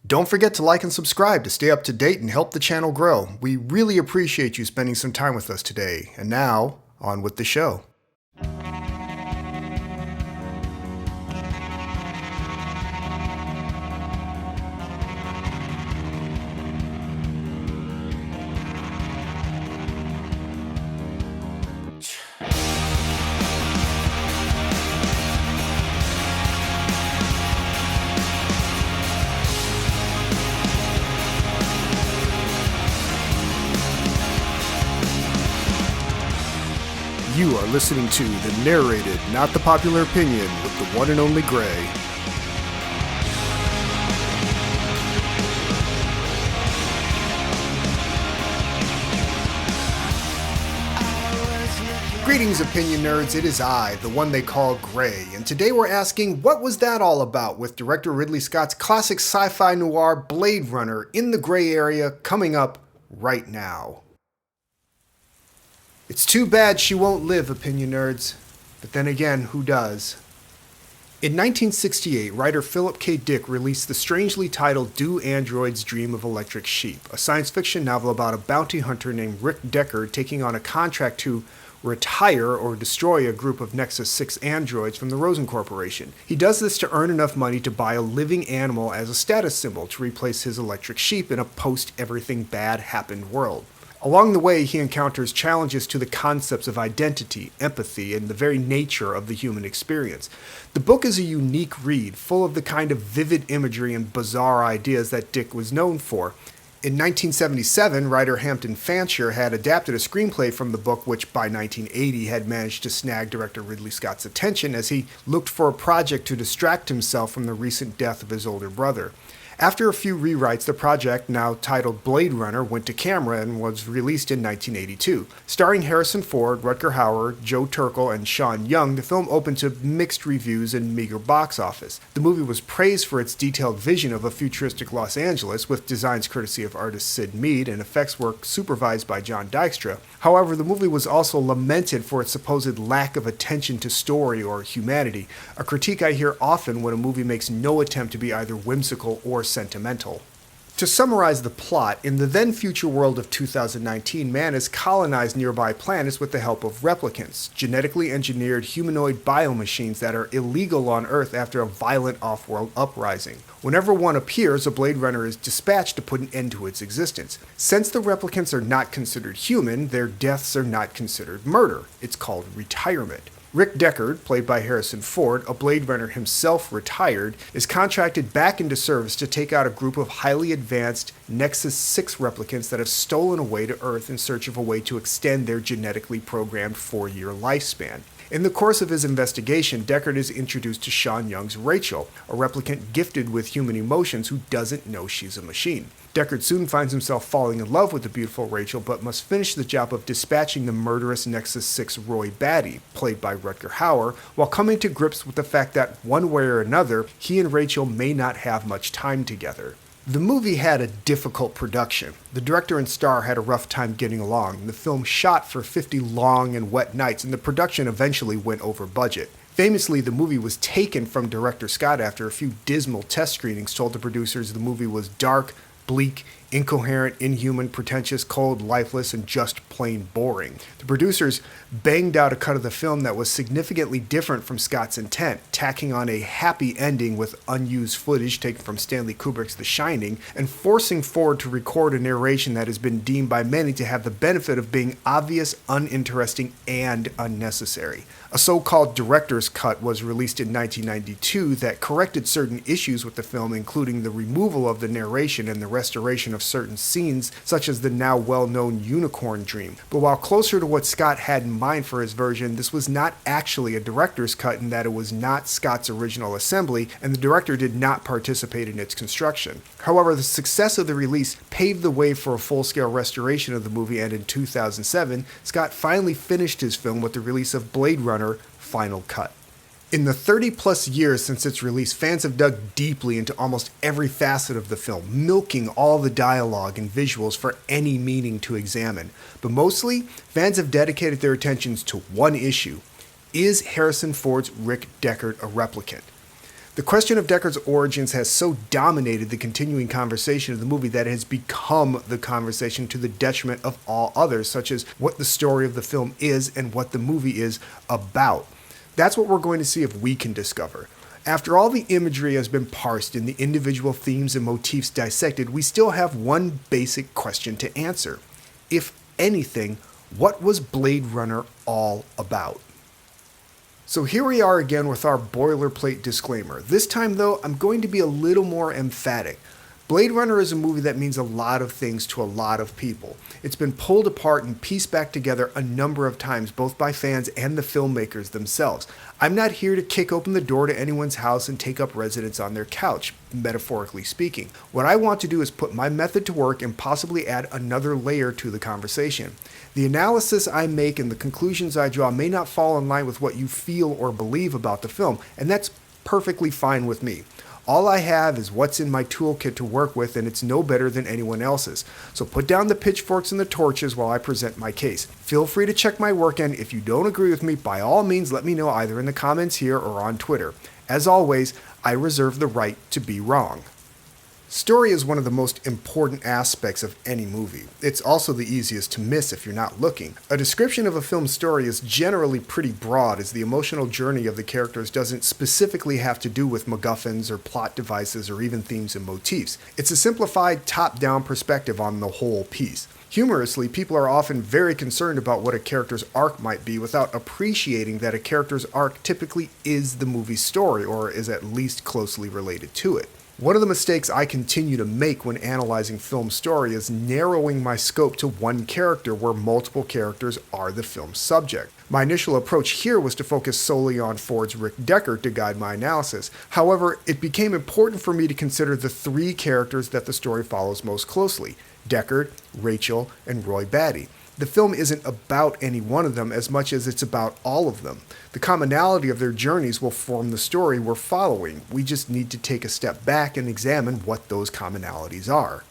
Don't forget to like and subscribe to stay up to date and help the channel grow. We really appreciate you spending some time with us today. And now, on with the show. You are listening to the Narrated, Not the Popular Opinion with the one and only Gray. Greetings, opinion nerds. It is I, the one they call Gray, and today we're asking, what was that all about with director Ridley Scott's classic sci-fi noir Blade Runner in the gray area coming up right now. It's too bad she won't live, opinion nerds. But then again, who does? In 1968, writer Philip K. Dick released the strangely titled Do Androids Dream of Electric Sheep, a science fiction novel about a bounty hunter named Rick Deckard taking on a contract to retire or destroy a group of Nexus 6 androids from the Rosen Corporation. He does this to earn enough money to buy a living animal as a status symbol to replace his electric sheep in a post-everything-bad-happened world. Along the way, he encounters challenges to the concepts of identity, empathy, and the very nature of the human experience. The book is a unique read, full of the kind of vivid imagery and bizarre ideas that Dick was known for. In 1977, writer Hampton Fancher had adapted a screenplay from the book, which by 1980 had managed to snag director Ridley Scott's attention as he looked for a project to distract himself from the recent death of his older brother. After a few rewrites, the project, now titled Blade Runner, went to camera and was released in 1982. Starring Harrison Ford, Rutger Hauer, Joe Turkel, and Sean Young, the film opened to mixed reviews and meager box office. The movie was praised for its detailed vision of a futuristic Los Angeles, with designs courtesy of artist Sid Mead and effects work supervised by John Dykstra. However, the movie was also lamented for its supposed lack of attention to story or humanity, a critique I hear often when a movie makes no attempt to be either whimsical or sentimental. To summarize the plot, in the then-future world of 2019, man has colonized nearby planets with the help of replicants, genetically engineered humanoid biomachines that are illegal on Earth after a violent off-world uprising. Whenever one appears, a Blade Runner is dispatched to put an end to its existence. Since the replicants are not considered human, their deaths are not considered murder. It's called retirement. Rick Deckard, played by Harrison Ford, a Blade Runner himself retired, is contracted back into service to take out a group of highly advanced Nexus 6 replicants that have stolen away to Earth in search of a way to extend their genetically programmed 4-year lifespan. In the course of his investigation, Deckard is introduced to Sean Young's Rachel, a replicant gifted with human emotions who doesn't know she's a machine. Deckard soon finds himself falling in love with the beautiful Rachel, but must finish the job of dispatching the murderous Nexus 6 Roy Batty, played by Rutger Hauer, while coming to grips with the fact that, one way or another, he and Rachel may not have much time together. The movie had a difficult production. The director and star had a rough time getting along, and the film shot for 50 long and wet nights, and the production eventually went over budget. Famously, the movie was taken from director Scott after a few dismal test screenings told the producers the movie was dark, bleak, incoherent, inhuman, pretentious, cold, lifeless, and just plain boring. The producers banged out a cut of the film that was significantly different from Scott's intent, tacking on a happy ending with unused footage taken from Stanley Kubrick's The Shining, and forcing Ford to record a narration that has been deemed by many to have the benefit of being obvious, uninteresting, and unnecessary. A so-called director's cut was released in 1992 that corrected certain issues with the film, including the removal of the narration and the restoration of certain scenes, such as the now well-known unicorn dream. But while closer to what Scott had in mind for his version, this was not actually a director's cut in that it was not Scott's original assembly, and the director did not participate in its construction. However, the success of the release paved the way for a full-scale restoration of the movie, and in 2007, Scott finally finished his film with the release of Blade Runner Final Cut. In the 30-plus years since its release, fans have dug deeply into almost every facet of the film, milking all the dialogue and visuals for any meaning to examine. But mostly, fans have dedicated their attentions to one issue. Is Harrison Ford's Rick Deckard a replicant? The question of Deckard's origins has so dominated the continuing conversation of the movie that it has become the conversation to the detriment of all others, such as what the story of the film is and what the movie is about. That's what we're going to see if we can discover. After all the imagery has been parsed and the individual themes and motifs dissected, we still have one basic question to answer. If anything, what was Blade Runner all about? So here we are again with our boilerplate disclaimer. This time though, I'm going to be a little more emphatic. Blade Runner is a movie that means a lot of things to a lot of people. It's been pulled apart and pieced back together a number of times, both by fans and the filmmakers themselves. I'm not here to kick open the door to anyone's house and take up residence on their couch, metaphorically speaking. What I want to do is put my method to work and possibly add another layer to the conversation. The analysis I make and the conclusions I draw may not fall in line with what you feel or believe about the film, and that's perfectly fine with me. All I have is what's in my toolkit to work with, and it's no better than anyone else's. So put down the pitchforks and the torches while I present my case. Feel free to check my work, and if you don't agree with me, by all means let me know either in the comments here or on Twitter. As always, I reserve the right to be wrong. Story is one of the most important aspects of any movie. It's also the easiest to miss if you're not looking. A description of a film's story is generally pretty broad, as the emotional journey of the characters doesn't specifically have to do with MacGuffins or plot devices or even themes and motifs. It's a simplified, top-down perspective on the whole piece. Humorously, people are often very concerned about what a character's arc might be without appreciating that a character's arc typically is the movie's story, or is at least closely related to it. One of the mistakes I continue to make when analyzing film story is narrowing my scope to one character where multiple characters are the film's subject. My initial approach here was to focus solely on Ford's Rick Deckard to guide my analysis. However, it became important for me to consider the three characters that the story follows most closely: Deckard, Rachel, and Roy Batty. The film isn't about any one of them as much as it's about all of them. The commonality of their journeys will form the story we're following. We just need to take a step back and examine what those commonalities are.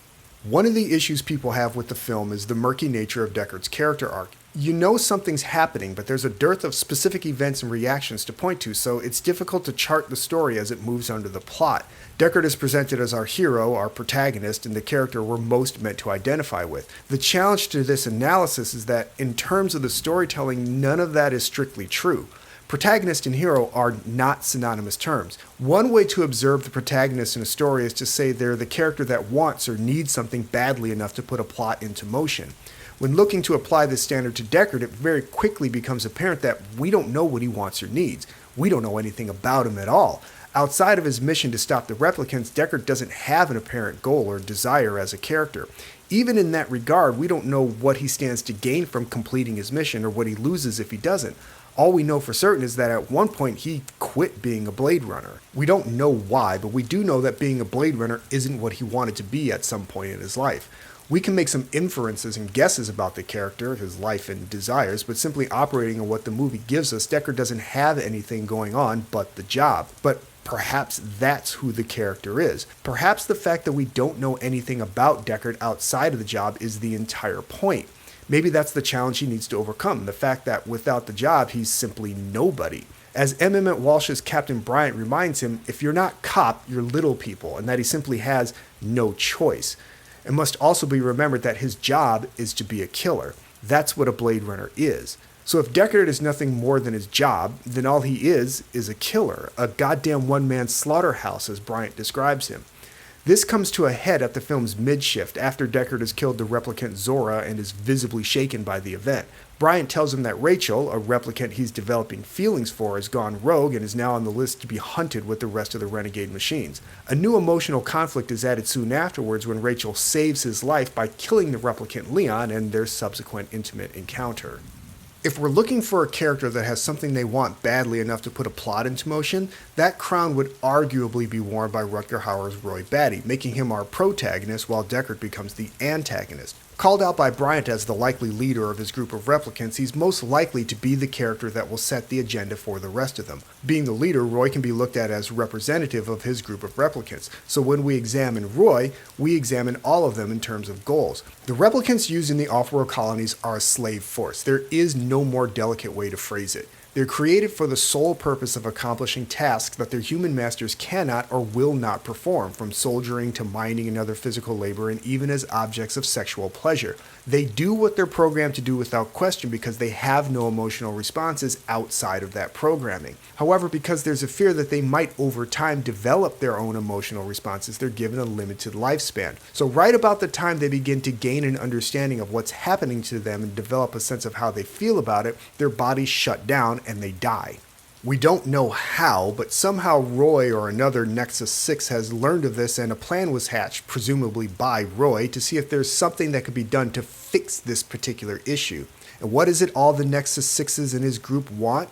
One of the issues people have with the film is the murky nature of Deckard's character arc. You know something's happening, but there's a dearth of specific events and reactions to point to, so it's difficult to chart the story as it moves under the plot. Deckard is presented as our hero, our protagonist, and the character we're most meant to identify with. The challenge to this analysis is that, in terms of the storytelling, none of that is strictly true. Protagonist and hero are not synonymous terms. One way to observe the protagonist in a story is to say they're the character that wants or needs something badly enough to put a plot into motion. When looking to apply this standard to Deckard, it very quickly becomes apparent that we don't know what he wants or needs. We don't know anything about him at all. Outside of his mission to stop the replicants, Deckard doesn't have an apparent goal or desire as a character. Even in that regard, we don't know what he stands to gain from completing his mission or what he loses if he doesn't. All we know for certain is that at one point he quit being a Blade Runner. We don't know why, but we do know that being a Blade Runner isn't what he wanted to be at some point in his life. We can make some inferences and guesses about the character, his life and desires, but simply operating on what the movie gives us, Deckard doesn't have anything going on but the job. But perhaps that's who the character is. Perhaps the fact that we don't know anything about Deckard outside of the job is the entire point. Maybe that's the challenge he needs to overcome, the fact that without the job, he's simply nobody. As M. Emmett Walsh's Captain Bryant reminds him, if you're not cop, you're little people, and that he simply has no choice. It must also be remembered that his job is to be a killer. That's what a Blade Runner is. So if Deckard is nothing more than his job, then all he is a killer, a goddamn one-man slaughterhouse as Bryant describes him. This comes to a head at the film's mid-shift after Deckard has killed the replicant Zora and is visibly shaken by the event. Bryant tells him that Rachel, a replicant he's developing feelings for, has gone rogue and is now on the list to be hunted with the rest of the renegade machines. A new emotional conflict is added soon afterwards when Rachel saves his life by killing the replicant Leon and their subsequent intimate encounter. If we're looking for a character that has something they want badly enough to put a plot into motion, that crown would arguably be worn by Rutger Hauer's Roy Batty, making him our protagonist while Deckard becomes the antagonist. Called out by Bryant as the likely leader of his group of replicants, he's most likely to be the character that will set the agenda for the rest of them. Being the leader, Roy can be looked at as representative of his group of replicants, so when we examine Roy, we examine all of them in terms of goals. The replicants used in the off-world colonies are a slave force. There is no more delicate way to phrase it. They're created for the sole purpose of accomplishing tasks that their human masters cannot or will not perform, from soldiering to mining and other physical labor, and even as objects of sexual pleasure. They do what they're programmed to do without question because they have no emotional responses outside of that programming. However, because there's a fear that they might over time develop their own emotional responses, they're given a limited lifespan. So right about the time they begin to gain an understanding of what's happening to them and develop a sense of how they feel about it, their bodies shut down and they die. We don't know how, but somehow Roy or another Nexus 6 has learned of this, and a plan was hatched, presumably by Roy, to see if there's something that could be done to fix this particular issue. And what is it all the Nexus 6s and his group want?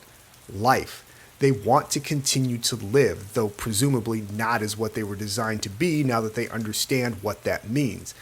Life. They want to continue to live, though presumably not as what they were designed to be now that they understand what that means.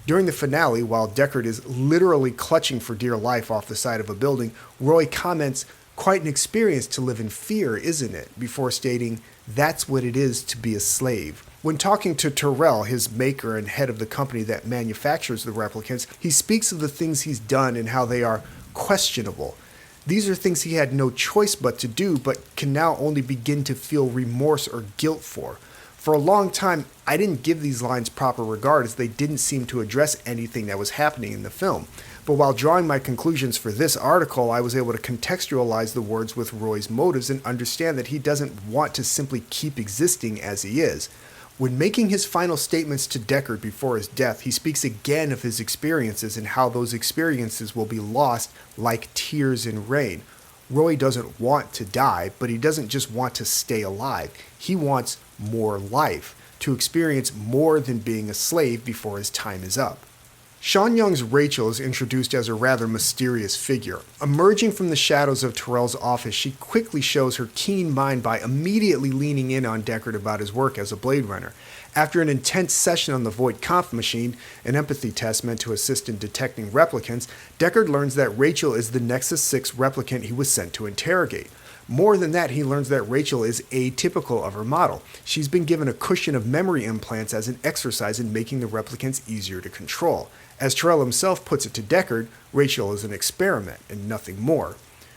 During the finale, while Deckard is literally clutching for dear life off the side of a building, Roy comments, "Quite an experience to live in fear, isn't it?" before stating, "That's what it is to be a slave." When talking to Terrell, his maker and head of the company that manufactures the replicants, he speaks of the things he's done and how they are questionable. These are things he had no choice but to do, but can now only begin to feel remorse or guilt for. For a long time, I didn't give these lines proper regard as they didn't seem to address anything that was happening in the film. But while drawing my conclusions for this article, I was able to contextualize the words with Roy's motives and understand that he doesn't want to simply keep existing as he is. When making his final statements to Deckard before his death, he speaks again of his experiences and how those experiences will be lost like tears in rain. Roy doesn't want to die, but he doesn't just want to stay alive. He wants more life, to experience more than being a slave before his time is up. Sean Young's Rachel is introduced as a rather mysterious figure. Emerging from the shadows of Terrell's office, she quickly shows her keen mind by immediately leaning in on Deckard about his work as a Blade Runner. After an intense session on the Voight Kampf machine, an empathy test meant to assist in detecting replicants, Deckard learns that Rachel is the Nexus 6 replicant he was sent to interrogate. More than that, he learns that Rachel is atypical of her model. She's been given a cushion of memory implants as an exercise in making the replicants easier to control. As Terrell himself puts it to Deckard, Rachel is an experiment and nothing more.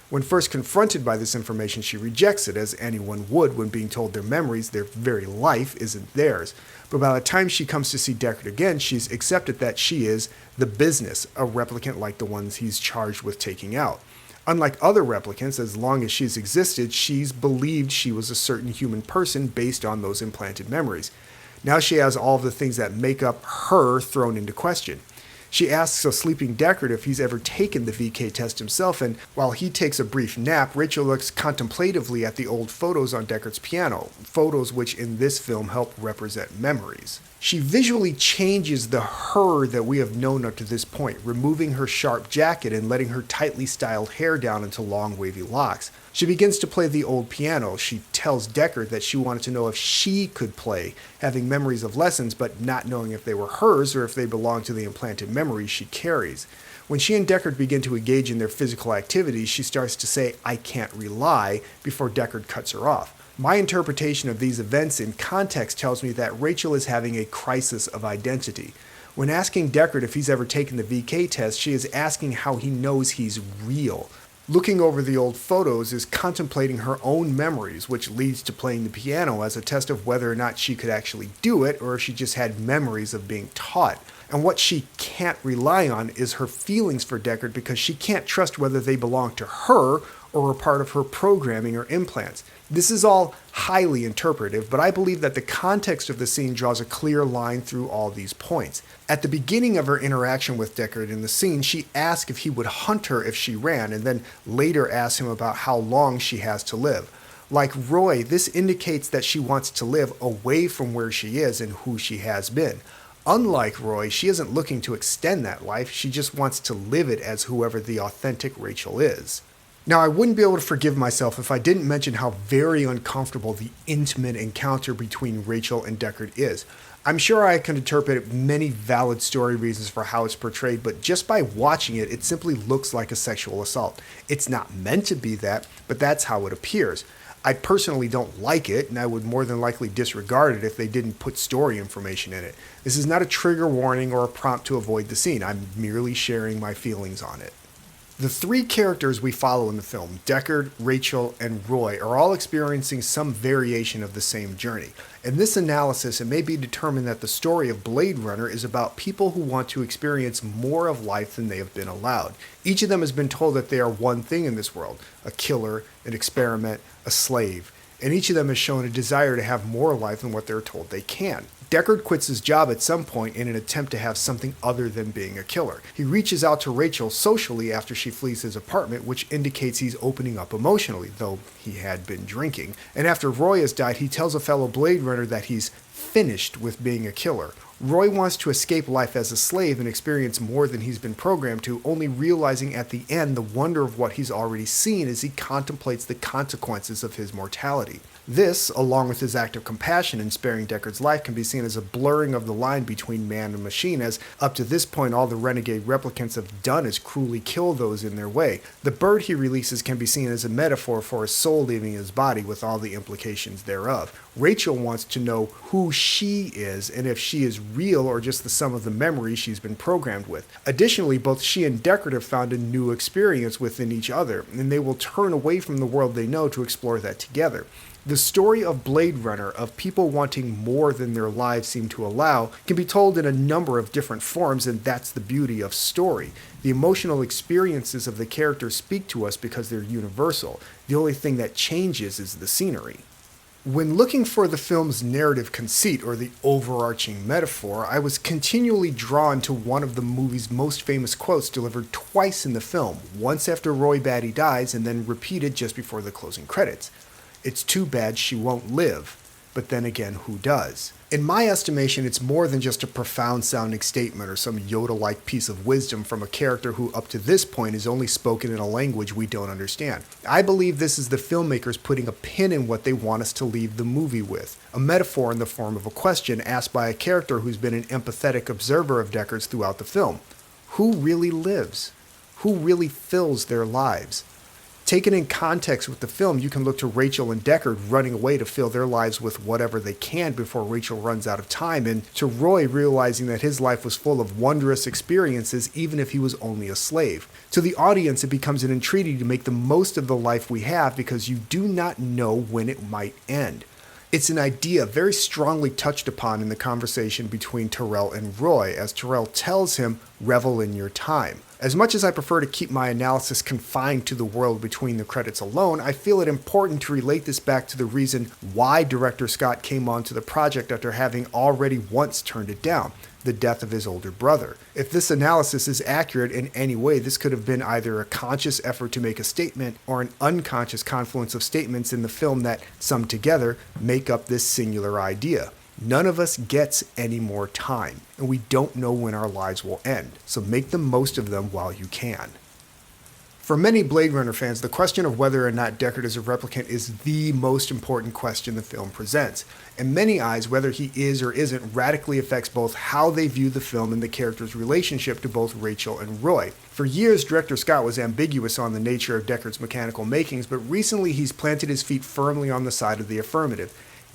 When first confronted by this information, she rejects it, as anyone would when being told their memories, their very life, isn't theirs. But by the time she comes to see Deckard again, she's accepted that she is the business, a replicant like the ones he's charged with taking out. Unlike other replicants, as long as she's existed, she's believed she was a certain human person based on those implanted memories. Now she has all of the things that make up her thrown into question. She asks a sleeping Deckard if he's ever taken the VK test himself, and while he takes a brief nap, Rachel looks contemplatively at the old photos on Deckard's piano, photos which in this film help represent memories. She visually changes the her that we have known up to this point, removing her sharp jacket and letting her tightly styled hair down into long wavy locks. She begins to play the old piano. She tells Deckard that she wanted to know if she could play, having memories of lessons but not knowing if they were hers or if they belonged to the implanted memories she carries. When she and Deckard begin to engage in their physical activities, she starts to say, "I can't rely," before Deckard cuts her off. My interpretation of these events in context tells me that Rachel is having a crisis of identity. When asking Deckard if he's ever taken the VK test, she is asking how he knows he's real. Looking over the old photos is contemplating her own memories, which leads to playing the piano as a test of whether or not she could actually do it or if she just had memories of being taught. And what she can't rely on is her feelings for Deckard because she can't trust whether they belong to her or are part of her programming or implants. This is all highly interpretive, but I believe that the context of the scene draws a clear line through all these points. At the beginning of her interaction with Deckard in the scene, she asks if he would hunt her if she ran, and then later asks him about how long she has to live. Like Roy, this indicates that she wants to live away from where she is and who she has been. Unlike Roy, she isn't looking to extend that life, she just wants to live it as whoever the authentic Rachel is. Now, I wouldn't be able to forgive myself if I didn't mention how very uncomfortable the intimate encounter between Rachel and Deckard is. I'm sure I can interpret many valid story reasons for how it's portrayed, but just by watching it, it simply looks like a sexual assault. It's not meant to be that, but that's how it appears. I personally don't like it, and I would more than likely disregard it if they didn't put story information in it. This is not a trigger warning or a prompt to avoid the scene. I'm merely sharing my feelings on it. The three characters we follow in the film, Deckard, Rachel, and Roy, are all experiencing some variation of the same journey. In this analysis, it may be determined that the story of Blade Runner is about people who want to experience more of life than they have been allowed. Each of them has been told that they are one thing in this world, a killer, an experiment, a slave, and each of them has shown a desire to have more life than what they're told they can. Deckard quits his job at some point in an attempt to have something other than being a killer. He reaches out to Rachel socially after she flees his apartment, which indicates he's opening up emotionally, though he had been drinking. And after Roy has died, he tells a fellow Blade Runner that he's finished with being a killer. Roy wants to escape life as a slave and experience more than he's been programmed to, only realizing at the end the wonder of what he's already seen as he contemplates the consequences of his mortality. This, along with his act of compassion in sparing Deckard's life, can be seen as a blurring of the line between man and machine, as up to this point all the renegade replicants have done is cruelly kill those in their way. The bird he releases can be seen as a metaphor for his soul leaving his body, with all the implications thereof. Rachel wants to know who she is and if she is real or just the sum of the memories she's been programmed with. Additionally, both she and Deckard have found a new experience within each other, and they will turn away from the world they know to explore that together. The story of Blade Runner, of people wanting more than their lives seem to allow, can be told in a number of different forms, and that's the beauty of story. The emotional experiences of the characters speak to us because they're universal. The only thing that changes is the scenery. When looking for the film's narrative conceit, or the overarching metaphor, I was continually drawn to one of the movie's most famous quotes delivered twice in the film, once after Roy Batty dies and then repeated just before the closing credits. "It's too bad she won't live, but then again, who does?" In my estimation, it's more than just a profound-sounding statement or some Yoda-like piece of wisdom from a character who up to this point has only spoken in a language we don't understand. I believe this is the filmmakers putting a pin in what they want us to leave the movie with, a metaphor in the form of a question asked by a character who's been an empathetic observer of Deckard's throughout the film. Who really lives? Who really fills their lives? Taken in context with the film, you can look to Rachel and Deckard running away to fill their lives with whatever they can before Rachel runs out of time, and to Roy realizing that his life was full of wondrous experiences even if he was only a slave. To the audience, it becomes an entreaty to make the most of the life we have because you do not know when it might end. It's an idea very strongly touched upon in the conversation between Tyrell and Roy, as Tyrell tells him, "Revel in your time." As much as I prefer to keep my analysis confined to the world between the credits alone, I feel it important to relate this back to the reason why director Scott came onto the project after having already once turned it down: the death of his older brother. If this analysis is accurate in any way, this could have been either a conscious effort to make a statement or an unconscious confluence of statements in the film that, summed together, make up this singular idea. None of us gets any more time, and we don't know when our lives will end, so make the most of them while you can. For many Blade Runner fans, the question of whether or not Deckard is a replicant is the most important question the film presents. In many eyes, whether he is or isn't radically affects both how they view the film and the character's relationship to both Rachel and Roy. For years, director Scott was ambiguous on the nature of Deckard's mechanical makings, but recently he's planted his feet firmly on the side of the affirmative.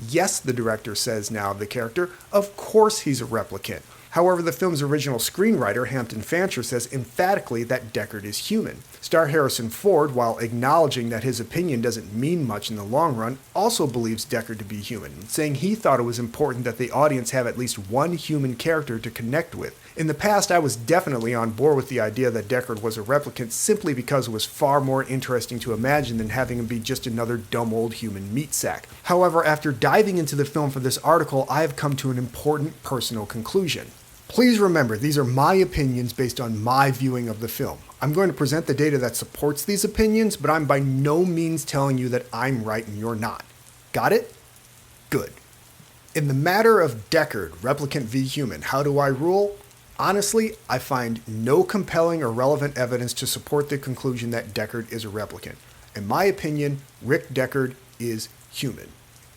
Yes, the director says now of the character, of course he's a replicant. However, the film's original screenwriter, Hampton Fancher, says emphatically that Deckard is human. Star Harrison Ford, while acknowledging that his opinion doesn't mean much in the long run, also believes Deckard to be human, saying he thought it was important that the audience have at least one human character to connect with. In the past, I was definitely on board with the idea that Deckard was a replicant simply because it was far more interesting to imagine than having him be just another dumb old human meat sack. However, after diving into the film for this article, I have come to an important personal conclusion. Please remember, these are my opinions based on my viewing of the film. I'm going to present the data that supports these opinions, but I'm by no means telling you that I'm right and you're not. Got it? Good. In the matter of Deckard, replicant v. human, how do I rule? Honestly, I find no compelling or relevant evidence to support the conclusion that Deckard is a replicant. In my opinion, Rick Deckard is human.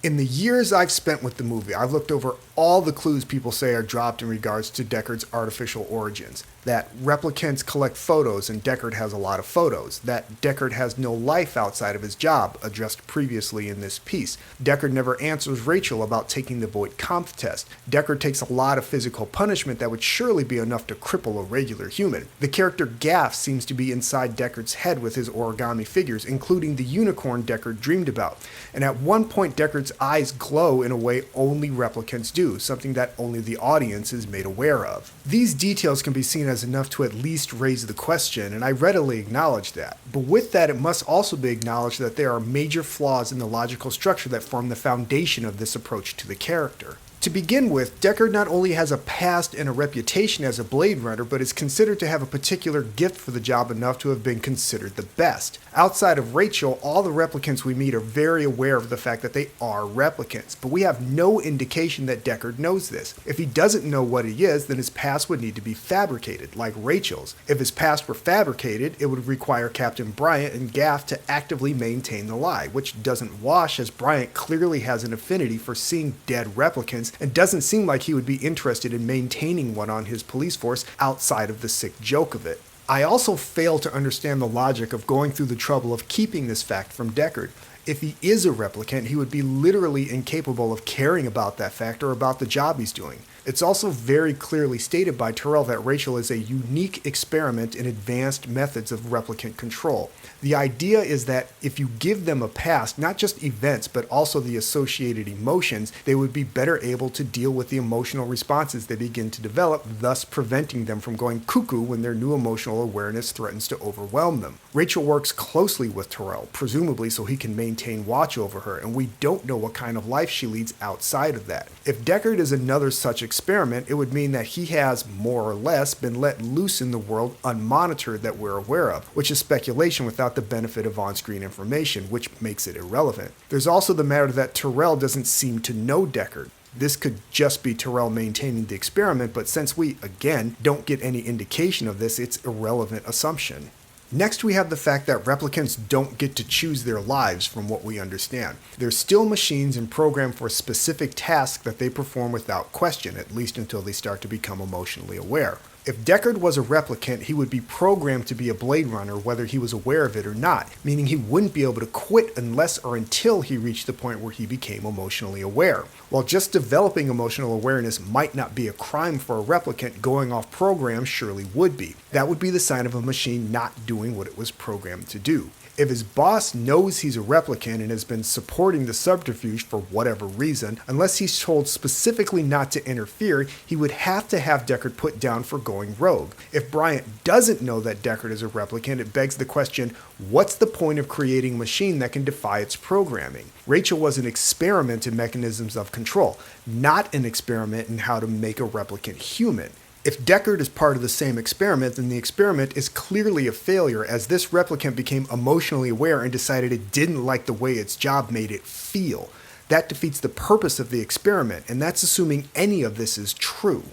In the years I've spent with the movie, I've looked over all the clues people say are dropped in regards to Deckard's artificial origins. That replicants collect photos and Deckard has a lot of photos. That Deckard has no life outside of his job, addressed previously in this piece. Deckard never answers Rachel about taking the Voight Kampf test. Deckard takes a lot of physical punishment that would surely be enough to cripple a regular human. The character Gaff seems to be inside Deckard's head with his origami figures, including the unicorn Deckard dreamed about. And at one point Deckard's eyes glow in a way only replicants do, something that only the audience is made aware of. These details can be seen as enough to at least raise the question, and I readily acknowledge that. But with that, it must also be acknowledged that there are major flaws in the logical structure that form the foundation of this approach to the character. To begin with, Deckard not only has a past and a reputation as a Blade Runner, but is considered to have a particular gift for the job enough to have been considered the best. Outside of Rachel, all the replicants we meet are very aware of the fact that they are replicants, but we have no indication that Deckard knows this. If he doesn't know what he is, then his past would need to be fabricated, like Rachel's. If his past were fabricated, it would require Captain Bryant and Gaff to actively maintain the lie, which doesn't wash, as Bryant clearly has an affinity for seeing dead replicants and doesn't seem like he would be interested in maintaining one on his police force outside of the sick joke of it. I also fail to understand the logic of going through the trouble of keeping this fact from Deckard. If he is a replicant, he would be literally incapable of caring about that fact or about the job he's doing. It's also very clearly stated by Terrell that Rachel is a unique experiment in advanced methods of replicant control. The idea is that if you give them a past, not just events, but also the associated emotions, they would be better able to deal with the emotional responses they begin to develop, thus preventing them from going cuckoo when their new emotional awareness threatens to overwhelm them. Rachel works closely with Terrell, presumably so he can maintain watch over her, and we don't know what kind of life she leads outside of that. If Deckard is another such experiment, it would mean that he has, more or less, been let loose in the world unmonitored that we're aware of, which is speculation without the benefit of on-screen information, which makes it irrelevant. There's also the matter that Terrell doesn't seem to know Deckard. This could just be Terrell maintaining the experiment, but since we, again, don't get any indication of this, it's irrelevant assumption. Next, we have the fact that replicants don't get to choose their lives from what we understand. They're still machines and programmed for a specific task that they perform without question, at least until they start to become emotionally aware. If Deckard was a replicant, he would be programmed to be a Blade Runner whether he was aware of it or not, meaning he wouldn't be able to quit unless or until he reached the point where he became emotionally aware. While just developing emotional awareness might not be a crime for a replicant, going off program surely would be. That would be the sign of a machine not doing what it was programmed to do. If his boss knows he's a replicant and has been supporting the subterfuge for whatever reason, unless he's told specifically not to interfere, he would have to have Deckard put down for going rogue. If Bryant doesn't know that Deckard is a replicant, it begs the question, what's the point of creating a machine that can defy its programming? Rachel was an experiment in mechanisms of control, not an experiment in how to make a replicant human. If Deckard is part of the same experiment, then the experiment is clearly a failure, as this replicant became emotionally aware and decided it didn't like the way its job made it feel. That defeats the purpose of the experiment, and that's assuming any of this is true.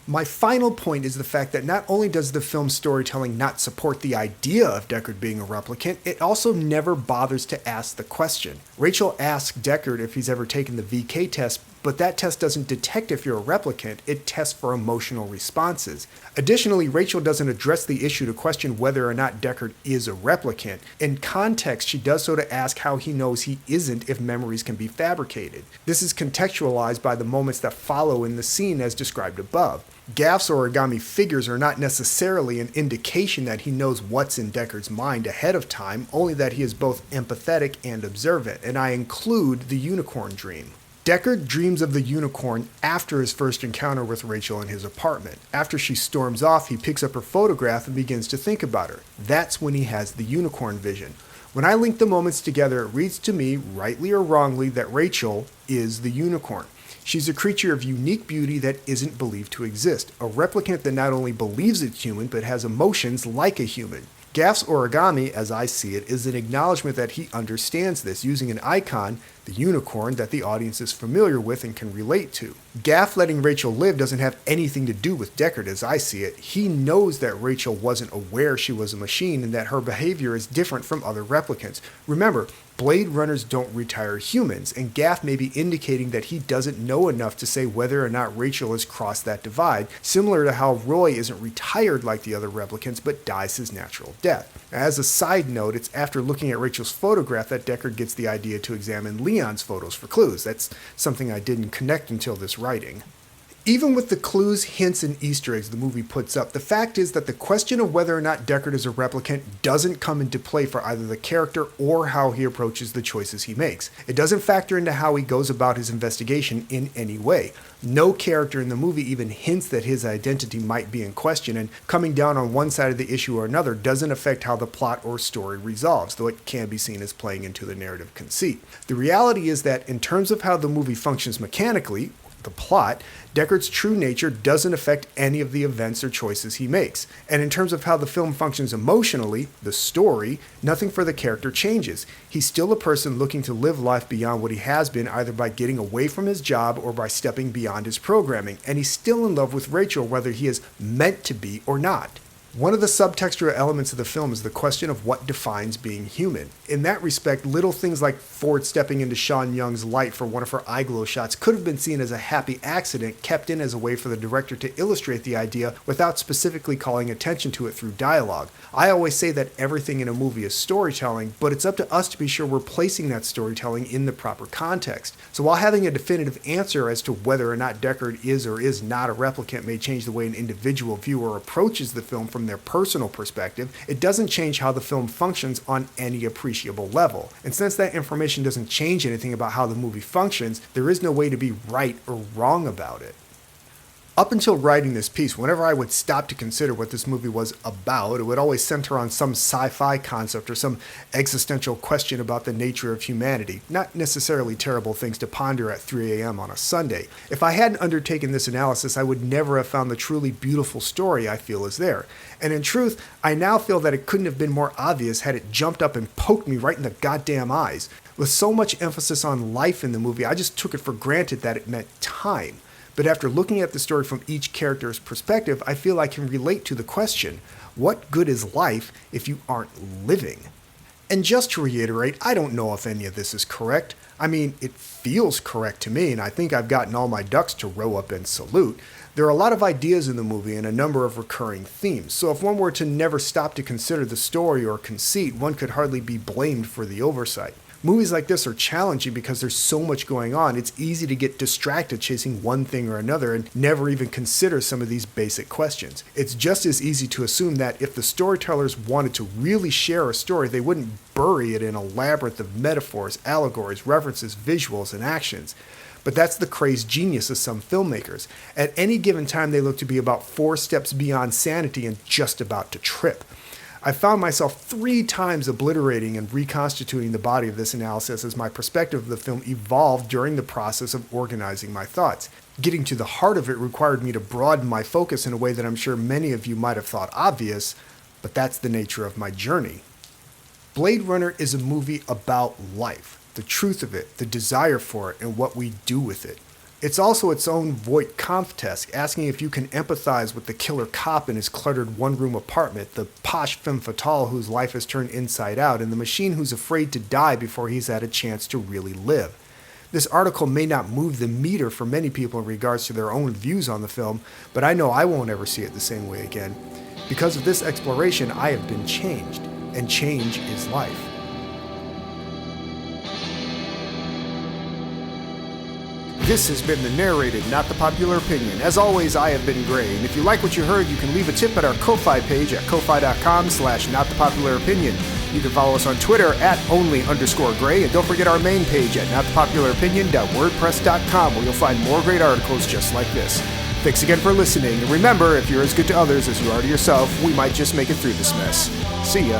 My final point is the fact that not only does the film's storytelling not support the idea of Deckard being a replicant, it also never bothers to ask the question. Rachel asks Deckard if he's ever taken the VK test, but that test doesn't detect if you're a replicant, it tests for emotional responses. Additionally, Rachel doesn't address the issue to question whether or not Deckard is a replicant. In context, she does so to ask how he knows he isn't if memories can be fabricated. This is contextualized by the moments that follow in the scene as described above. Gaff's origami figures are not necessarily an indication that he knows what's in Deckard's mind ahead of time, only that he is both empathetic and observant, and I include the unicorn dream. Deckard dreams of the unicorn after his first encounter with Rachel in his apartment. After she storms off, he picks up her photograph and begins to think about her. That's when he has the unicorn vision. When I link the moments together, it reads to me, rightly or wrongly, that Rachel is the unicorn. She's a creature of unique beauty that isn't believed to exist, a replicant that not only believes it's human, but has emotions like a human. Gaff's origami, as I see it, is an acknowledgement that he understands this, using an icon the unicorn that the audience is familiar with and can relate to. Gaff letting Rachel live doesn't have anything to do with Deckard as I see it. He knows that Rachel wasn't aware she was a machine and that her behavior is different from other replicants. Remember, Blade Runners don't retire humans, and Gaff may be indicating that he doesn't know enough to say whether or not Rachel has crossed that divide, similar to how Roy isn't retired like the other replicants but dies his natural death. As a side note, it's after looking at Rachel's photograph that Deckard gets the idea to examine Leon's photos for clues. That's something I didn't connect until this writing. Even with the clues, hints, and Easter eggs the movie puts up, the fact is that the question of whether or not Deckard is a replicant doesn't come into play for either the character or how he approaches the choices he makes. It doesn't factor into how he goes about his investigation in any way. No character in the movie even hints that his identity might be in question, and coming down on one side of the issue or another doesn't affect how the plot or story resolves, though it can be seen as playing into the narrative conceit. The reality is that in terms of how the movie functions mechanically, the plot, Deckard's true nature doesn't affect any of the events or choices he makes. And in terms of how the film functions emotionally, the story, nothing for the character changes. He's still a person looking to live life beyond what he has been, either by getting away from his job or by stepping beyond his programming. And he's still in love with Rachel, whether he is meant to be or not. One of the subtextual elements of the film is the question of what defines being human. In that respect, little things like Ford stepping into Sean Young's light for one of her eye glow shots could have been seen as a happy accident kept in as a way for the director to illustrate the idea without specifically calling attention to it through dialogue. I always say that everything in a movie is storytelling, but it's up to us to be sure we're placing that storytelling in the proper context. So while having a definitive answer as to whether or not Deckard is or is not a replicant may change the way an individual viewer approaches the film from their personal perspective, it doesn't change how the film functions on any appreciable level. And since that information doesn't change anything about how the movie functions, there is no way to be right or wrong about it. Up until writing this piece, whenever I would stop to consider what this movie was about, it would always center on some sci-fi concept or some existential question about the nature of humanity, not necessarily terrible things to ponder at 3 a.m. on a Sunday. If I hadn't undertaken this analysis, I would never have found the truly beautiful story I feel is there. And in truth, I now feel that it couldn't have been more obvious had it jumped up and poked me right in the goddamn eyes. With so much emphasis on life in the movie, I just took it for granted that it meant time. But after looking at the story from each character's perspective, I feel I can relate to the question, what good is life if you aren't living? And just to reiterate, I don't know if any of this is correct. I mean, it feels correct to me, and I think I've gotten all my ducks to row up and salute. There are a lot of ideas in the movie and a number of recurring themes, so if one were to never stop to consider the story or conceit, one could hardly be blamed for the oversight. Movies like this are challenging because there's so much going on. It's easy to get distracted chasing one thing or another and never even consider some of these basic questions. It's just as easy to assume that if the storytellers wanted to really share a story, they wouldn't bury it in a labyrinth of metaphors, allegories, references, visuals, and actions. But that's the crazed genius of some filmmakers. At any given time, they look to be about 4 steps beyond sanity and just about to trip. I found myself 3 times obliterating and reconstituting the body of this analysis as my perspective of the film evolved during the process of organizing my thoughts. Getting to the heart of it required me to broaden my focus in a way that I'm sure many of you might have thought obvious, but that's the nature of my journey. Blade Runner is a movie about life, the truth of it, the desire for it, and what we do with it. It's also its own Voight Kampff test, asking if you can empathize with the killer cop in his cluttered one-room apartment, the posh femme fatale whose life is turned inside out, and the machine who's afraid to die before he's had a chance to really live. This article may not move the meter for many people in regards to their own views on the film, but I know I won't ever see it the same way again. Because of this exploration, I have been changed, and change is life. This has been the Narrated, Not the Popular Opinion. As always, I have been Gray, and if you like what you heard, you can leave a tip at our Ko-Fi page at ko-fi.com/notthepopular-opinion. You can follow us on Twitter at @only_Gray, and don't forget our main page at notthepopularopinion.wordpress.com, where you'll find more great articles just like this. Thanks again for listening, and remember, if you're as good to others as you are to yourself, we might just make it through this mess. See ya.